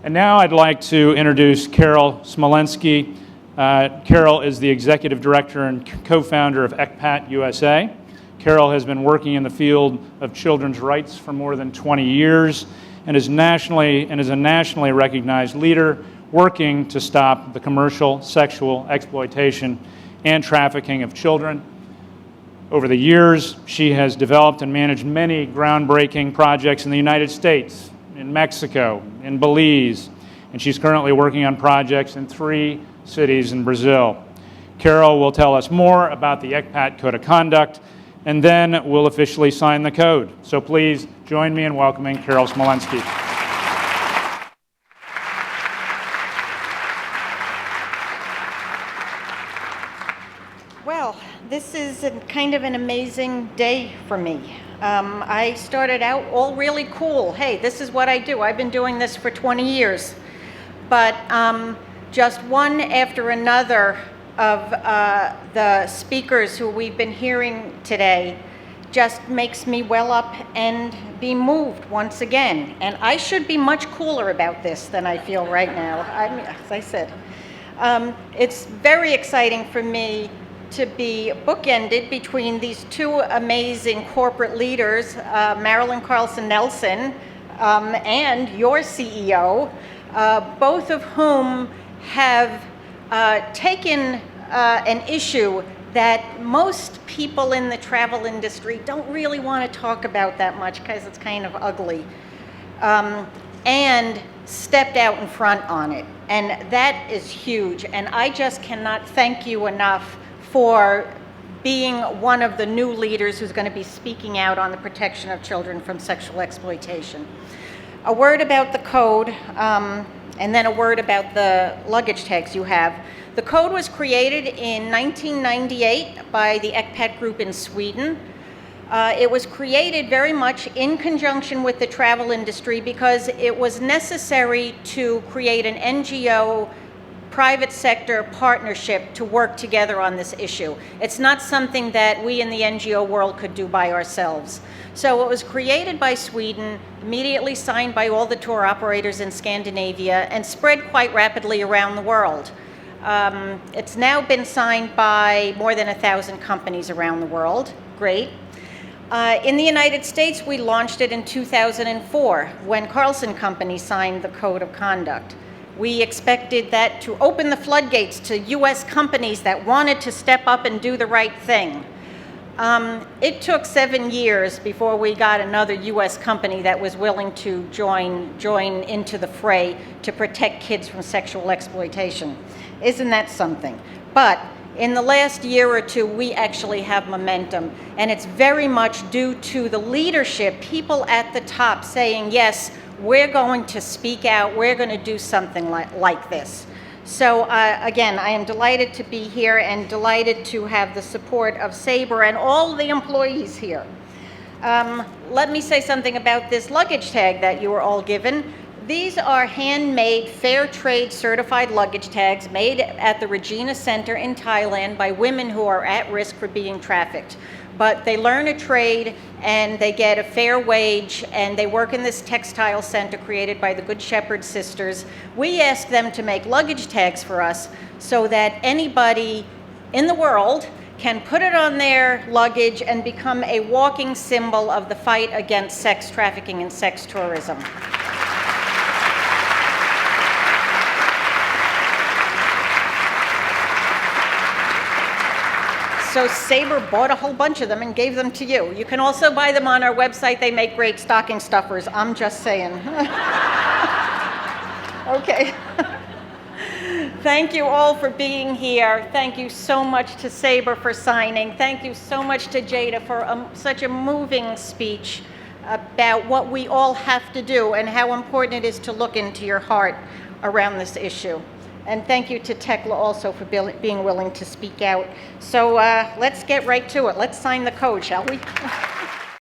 And now I'd like to introduce Carol Smolenski. Carol is the Executive Director and co-founder of ECPAT-USA. Carol has been working in the field of children's rights for more than 20 years and is a nationally recognized leader working to stop the commercial sexual exploitation and trafficking of children. Over the years, she has developed and managed many groundbreaking projects in the United States, in Mexico, in Belize, and she's currently working on projects in 3 cities in Brazil. Carol will tell us more about the ECPAT Code of Conduct, and then we'll officially sign the code. So please join me in welcoming Carol Smolenski. Well, this is kind of an amazing day for me. I started out all really cool. Hey, this is what I do. I've been doing this for 20 years. But just one after another of the speakers who we've been hearing today just makes me well up and be moved once again. And I should be much cooler about this than I feel right now. As I said, it's very exciting for me to be bookended between these 2 amazing corporate leaders, Marilyn Carlson Nelson and your CEO, both of whom have taken an issue that most people in the travel industry don't really want to talk about that much because it's kind of ugly, and stepped out in front on it. And that is huge. And I just cannot thank you enough for being one of the new leaders who's going to be speaking out on the protection of children from sexual exploitation. A word about the code, and then a word about the luggage tags you have. The code was created in 1998 by the ECPAT group in Sweden. It was created very much in conjunction with the travel industry because it was necessary to create an NGO private sector partnership to work together on this issue. It's not something that we in the NGO world could do by ourselves. So it was created by Sweden, immediately signed by all the tour operators in Scandinavia, and spread quite rapidly around the world. It's now been signed by more than 1,000 companies around the world. Great. In the United States, we launched it in 2004 when Carlson Company signed the Code of Conduct. We expected that to open the floodgates to US companies that wanted to step up and do the right thing. It took 7 years before we got another US company that was willing to join into the fray to protect kids from sexual exploitation. Isn't that something? But in the last year or 2, we actually have momentum, and it's very much due to the leadership, people at the top saying, yes, we're going to speak out, we're going to do something like this. So again, I am delighted to be here and delighted to have the support of Sabre and all the employees here. Let me say something about this luggage tag that you were all given. These are handmade, fair trade certified luggage tags made at the Regina Center in Thailand by women who are at risk for being trafficked. But they learn a trade and they get a fair wage and they work in this textile center created by the Good Shepherd sisters. We ask them to make luggage tags for us so that anybody in the world can put it on their luggage and become a walking symbol of the fight against sex trafficking and sex tourism. So Sabre bought a whole bunch of them and gave them to you. You can also buy them on our website. They make great stocking stuffers. I'm just saying. Okay. Thank you all for being here. Thank you so much to Sabre for signing. Thank you so much to Jada for such a moving speech about what we all have to do and how important it is to look into your heart around this issue. And thank you to Tekla also for being willing to speak out. So let's get right to it. Let's sign the code, shall we?